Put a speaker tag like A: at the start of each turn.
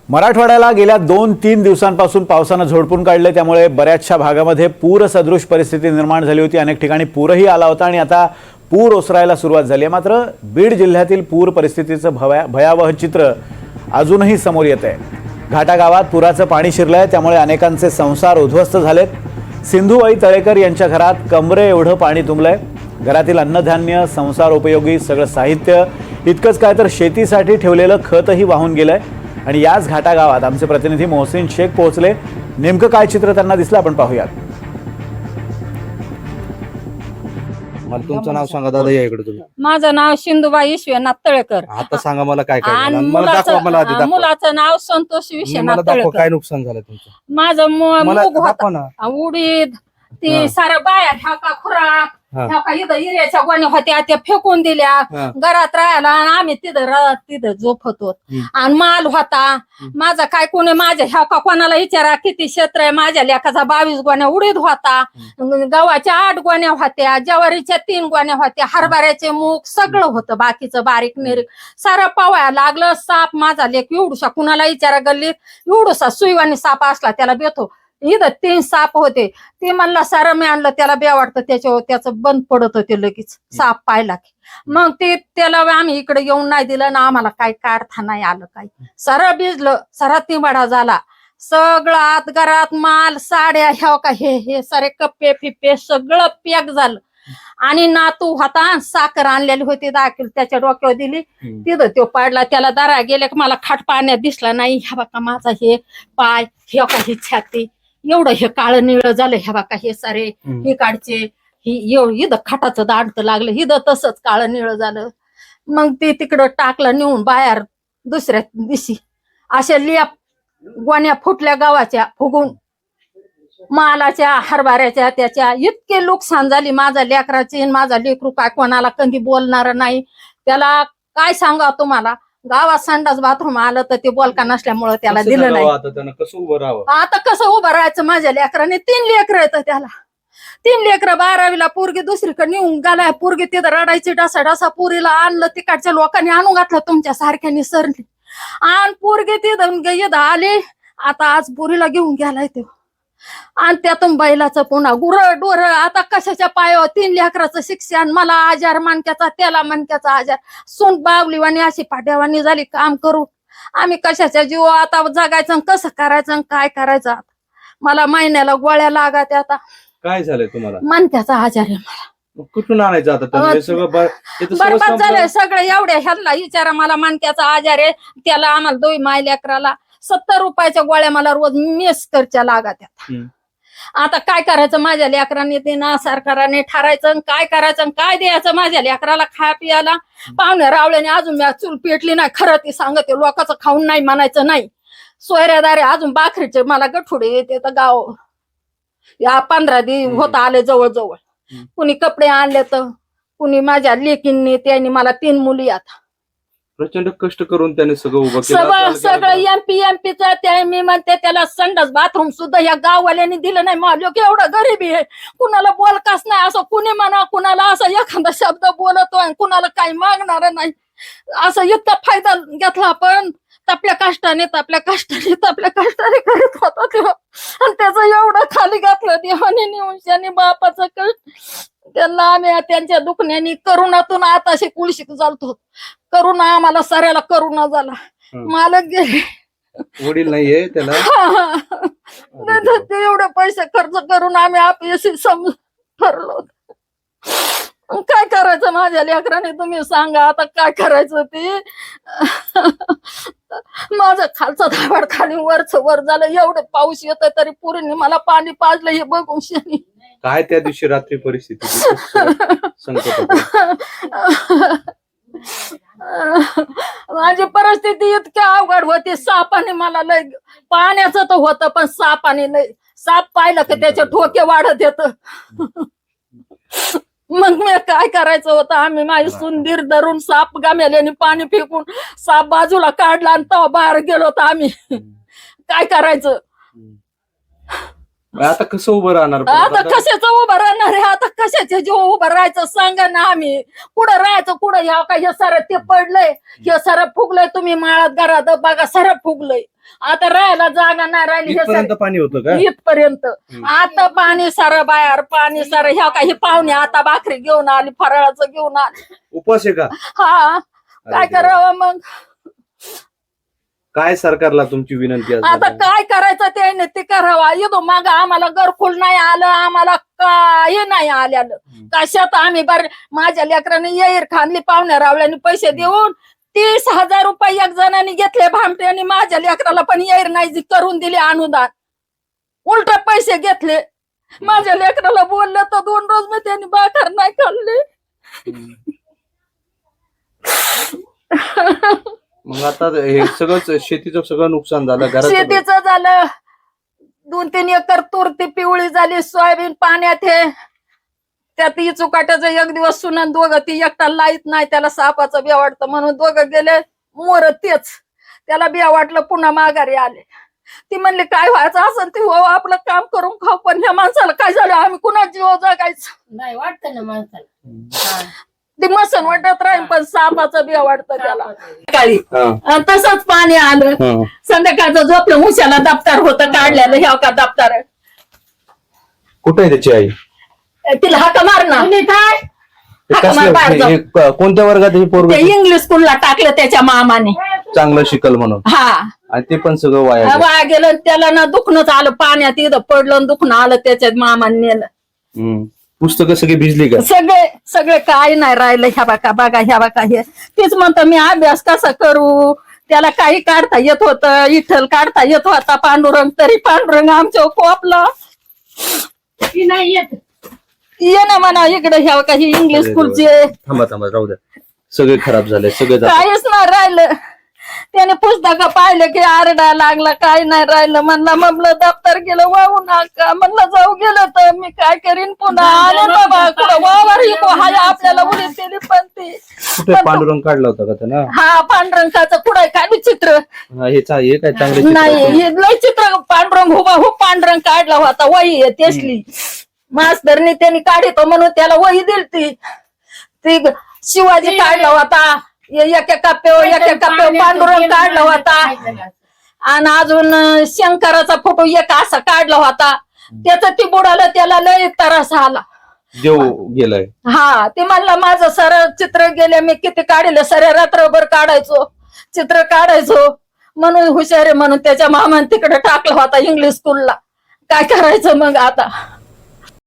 A: मराठवाड्याला गेल्या 2-3 दिवसांपासून पावसानं झोडपून काढले, त्यामुळे बऱ्याचशा भागामध्ये पूरसदृश परिस्थिती निर्माण झाली होती। अनेक ठिकाणी पूरही आला होता आणि आता पूर ओसरायला सुरुवात झाली आहे। मात्र बीड जिल्ह्यातील पूर परिस्थितीचं भयावह चित्र अजूनही समोर येत आहे। घाटा गावात पुराचं पाणी शिरलंय, त्यामुळे अनेकांचे संसार उद्ध्वस्त झालेत। सिंधुबाई तळेकर यांच्या घरात कमरे एवढं पाणी तुंबलंय। घरातील अन्नधान्य, संसार उपयोगी सगळं साहित्य, इतकंच काय तर शेतीसाठी ठेवलेलं खतही वाहून गेलंय। आणि याच घाटा गावात आमचे प्रतिनिधी मोहसिन शेख पोहोचले। नेमकं काय चित्र त्यांना दिसलं आपण पाहूयात।
B: मला तुमचं नाव सांगा दादा, या इकडे तुम्ही।
C: माझं नाव सिंधुबाई विश्वनाथ तळेकर।
B: आता सांगा मला काय काय
C: आणि
B: झालं, मला दाखवा, मला आधी दाखवा।
C: मुलाचं नाव संतोष
B: मला
C: विश्वनाथ
B: दाखवा
C: तळेकर।
B: काय नुकसान झालं तुमचं,
C: माझं
B: मला
C: मूग
B: दाखवा ना।
C: होता, उडीद, ती
B: हा.
C: सारं बाया ह्या का खुराक,
B: हा.
C: ह्या का इथं हिऱ्याच्या गोण्या होत्या त्या फेकून दिल्या।
B: हा.
C: घरात राहायला आणि आम्ही तिथं झोपत होतो। आणि माल होता माझा, काय कोणी माझ्या ह्या का कोणाला विचारा किती क्षेत्र आहे। माझ्या लेखाचा 22 गोण्या उडीद होता, गव्हाच्या 8 गोण्या होत्या, ज्वारीच्या 3 गोण्या होत्या, हरभऱ्याचे मूग सगळं होतं, बाकीचं बारीक निरीक सारं पावायला लागलं। साप माझा लेख एवढूसा, कुणाला विचारा गल्लीत एवढूसा सुईवानी साप असला त्याला बेतो। इथं 3 साप होते, ते म्हणला सारं मी आणलं त्याला बे वाटतं, त्याचं बंद पडत होते लगेच साप पाहिला की। मग ते त्याला आम्ही इकडे येऊन नाही दिलं ना, आम्हाला काही काढता नाही आलं, काही सरळ भिजलं, सरळ तिंबाडा झाला सगळं। आत घरात माल, साड्या ह्या का हे सारे कप्पे फिप्पे सगळं पॅक झालं। आणि नातू होता, साखर आणलेली होती 10 किलो, त्याच्या डोक्यावर दिली, तिथं तो पडला, त्याला दरा गेले की मला खाट पाण्यात दिसला नाही। ह्या बघा माझा हे पाय, ह्या का ही छाती, एवढं हे काळं निळं झालं, ह्या बघा हे सारे हे काढचे, ही इथं खाटाचं दांड लागलं, इथं तसंच काळं निळं झालं। मग ते तिकडं टाकलं नेऊन बाहेर। दुसऱ्या दिवशी अशा लिया गोण्या फुटल्या गावाच्या, फुगून मालाच्या, हरभऱ्याच्या, त्याच्या इतके नुकसान झाली माझ्या लेकराची। माझा लेकरू काय कोणाला कधी बोलणार नाही, त्याला काय सांगा तुम्हाला। गावात संडास बाथरूम आलं तर ते बोलका नसल्यामुळं त्याला दिलं नाही।
B: कसं उभं राहावं,
C: आता कसं उभं राहायचं, माझ्या लेकराने 3 लेकरं येतं, त्याला 3 लेकरं, 12वीला पोरगी दुसरीकडे नेऊन गेलाय। पोरगी तिथं रडायची, डसा डसा पुरीला आणलं, तिकडच्या लोकांनी आणून घातलं, तुमच्या सारख्यानी सरली आणि पोरगी तिथं आली। आता आज पुरीला घेऊन गेलाय तो, आणि त्यातून बैलाचं पुन्हा गुरं डोर। आता कशाच्या पायावर 3 लेकराचं शिक्षण, मला आजार मणक्याचा, त्याला मणक्याचा आजार, सून बावलीवाणी अशी पाट्यावानी झाली काम करू। आम्ही कशाच्या जीव आता जगायचं, कसं करायचं, काय करायचं। मला महिन्याला गोळ्या लागत, आता
B: काय झालंय तुम्हाला,
C: मणक्याचा आजार आहे मला।
B: कुठून आणायचं आता हे सगळं
C: बरबाद झालंय सगळं। एवढ्या ह्यांना विचारा, मला मणक्याचा आजार आहे, त्याला आम्हाला 2 माय लेकराला 70 रुपयाच्या गोळ्या मला रोज मेस करच्या लागत। आता काय करायचं, माझ्या लेकरांनी ते ना सरकारने ठरायचं काय करायचं, काय द्यायचं माझ्या लेकराला खाया पियाला। पाहुण्या रावल्याने अजून चूल पेटली नाही, खरं ते सांगते, लोकांचं खाऊन नाही म्हणायचं नाही। सोयऱ्यादारे अजून बाकरीचे मला गठुडे येते तर गाव या 15 दिवस होत आले जवळजवळ। कुणी कपडे आणले तर कुणी माझ्या लेकींनी, त्यांनी मला 3 मुली। आता
B: प्रचंड कष्ट करून त्याने सगळं उभं
C: सगळं एमपीचं ते मी म्हणते, त्याला संडास बाथरूम सुद्धा या गाववाल्यांनी दिलं नाही। माझं एवढं गरिबी आहे, कुणाला बोलकाच नाही, असं कुणी म्हणा, कुणाला असं एखादा शब्द बोलतोय, कुणाला काही मागणार नाही, असं इतका फायदा घेतला। पण आपल्या कष्टाने करत होता तेव्हा, आणि त्याचं एवढं खाली घातलं देवाने निवशाने, बापाचं कष्ट त्यांना आम्ही त्यांच्या दुखण्याने करुणातून आताशी कुळशीक चालतो। करुणा आम्हाला साऱ्याला करुणा झाला, मालक गेले,
B: वडील नाहीये त्याला।
C: ते एवढे पैसे खर्च करून आम्ही आपल्याशी ठरलो। काय करायचं माझ्या लेकराने, तुम्ही सांगा आता काय करायचं ते। माझं खालचं धाबाड खाली वरच वर झालं, एवढं पाऊस येतोय तरी पुरीने मला पाणी पाजलं, हे बघून शनी
B: काय त्या दिवशी रात्री परिस्थिती संकट
C: माझी परिस्थिती इतकी अवघड होती। सापाने मला लय, पाण्याचं तर होतं पण सापाने लय, साप पाहिलं की त्याचे ठोके वाढत येत। मग मी काय करायचं होतं, आम्ही माझी सुंदीर धरून साप गामेल्याने पाणी फेकून साप बाजूला काढला आणि तेव्हा बाहेर गेलो होतो आम्ही। काय करायचं
B: आता, कसं उभं राहणार,
C: आता कशाचं उभं राहणार आहे, आता कशाचे जीव उभं राहायचं सांगा ना। आम्ही कुठं राहायचं, कुठं ह्या काय हे सारं ते पडलंय, हे सारं फुगलंय, तुम्ही माळात घरात बघा सारं फुगलंय। आता राहायला जागा नाही राहिली हे
B: इथपर्यंत पाणी होतं का?
C: इथपर्यंत आता पाणी सारं बाहेर पाणी सारं ह्या काही पाहुणे आता भाकरी घेऊन आली फराळाचं घेऊन आली
B: उपास आहे का?
C: हा काय
B: देवा.
C: करावं मग
B: काय सरकारला तुमची विनंती
C: आता
B: असणार?
C: काय करायचं त्याने ते करावा येतो मग आम्हाला घरकुल नाही आलं आम्हाला काही नाही आलेलं कशात आम्ही माझ्या लेकरांनी येईर खांदली पाहुण्या रावळ्यांनी पैसे देऊन 30,000 रुपये एक जणांनी घेतले भामट्याने माझ्या लेकराला पण येईर नाही करून दिले अनुदान उलट पैसे घेतले माझ्या लेकराला बोललं तर 2 रोज मी त्यांनी भाकर नाही खाल्ले
B: मग आता हे सगळं शेतीचं सगळं नुकसान झालं घराचं
C: शेतीचं झालं 2-3 एकर तूर ती पिवळी झाली सोयाबीन पाण्यात हे त्यात चुकाट्याचं एक दिवस सुनन दोघं ती एकटा लाईत नाही त्याला सापाचं बिया वाटतं म्हणून दोघं गेले मोर तेच त्याला बिया वाटलं पुन्हा माघारी आले ती म्हणली काय व्हायचं असं ती हो आपलं काम करून खाऊ पण ह्या माणसाला काय झालं आम्ही कुणा जीव जगायचं
D: नाही वाटतं ना माणसाला
C: ती मसन वाटत राहील पण सापाचं बिया वाटतं त्याला सकाळी
B: हा.
C: तसंच पाणी आलं
B: हा.
C: संध्याकाळचं झोपलं मुशाला दप्तर होतं काढलेलं ह्या का दप्तर
B: कुठे आहे त्याची आई?
C: तिला हाका मार ना
D: काय
B: ते
C: हाका मार बाहेर जाऊ.
B: हे कोणत्या वर्गात हे पोरग
C: ते इंग्लिश स्कूलला टाकलं त्याच्या मामाने
B: चांगलं शिकल म्हणून
C: हा
B: आणि ते पण सगळं वाया गेलं.
C: वाया गेलं आणि त्याला ना दुखणंच आलं पाण्यात इथं पडलं आणि दुखणं आलं त्याच्यात मामाने नेलं
B: हम्म. पुस्तकं सगळी भिजली का?
C: सगळे काय नाही राहिलं ह्या बघा ह्या बघा हे तेच म्हणतं मी अभ्यास कसा करू त्याला काही काढता येत होतं इठल काढता येत होता पांडुरंग तरी पांडुरंग आमच्या कोपला
D: ती नाही येत
C: ये ना म्हणा इकडे ह्या बघा ही इंग्लिश स्कूलचे
B: थांबा राहू द्या सगळे खराब झाले सगळे जाते.
C: काहीच नाही राहिलं त्याने पुस्तक पाहिलं की आरडा लागला काय नाही राहिलं म्हणलं मग दप्तर गेलं वाहू नका म्हणलं जाऊ गेलं तर मी काय करीन पुन्हा आले बाबा कुठं वावर हाय आपल्याला उडी दिली पण ती
B: कुठे पांडुरंग काढला होता का त्यानं?
C: हा पांडुरंगाचं कुठं काय चित्र
B: हा, हे काय चांगले चित्र
C: नाही
B: होते.
C: हे लय चित्र पांडुरंग हुबा हो पांडुरंग काढला होता वही आहे तेसली मास्तरनी त्यांनी काढतो म्हणून त्याला वही दिलती ती शिवाजी काढला होता एक कप्प्यावर पांडुरंग काढला होता आणि अजून शंकराचा फोटो एक असा काढला होता त्याचं ती बुडालं त्याला लय त्रास आला
B: देव गेलाय.
C: हा ते म्हणलं माझं सरळ चित्र गेले मी किती काढले सर रात्रभर काढायचो चित्र काढायचो म्हणून हुशार आहे म्हणून त्याच्या मामाने तिकडे टाकला होता इंग्लिश स्कूलला काय करायचं मग आता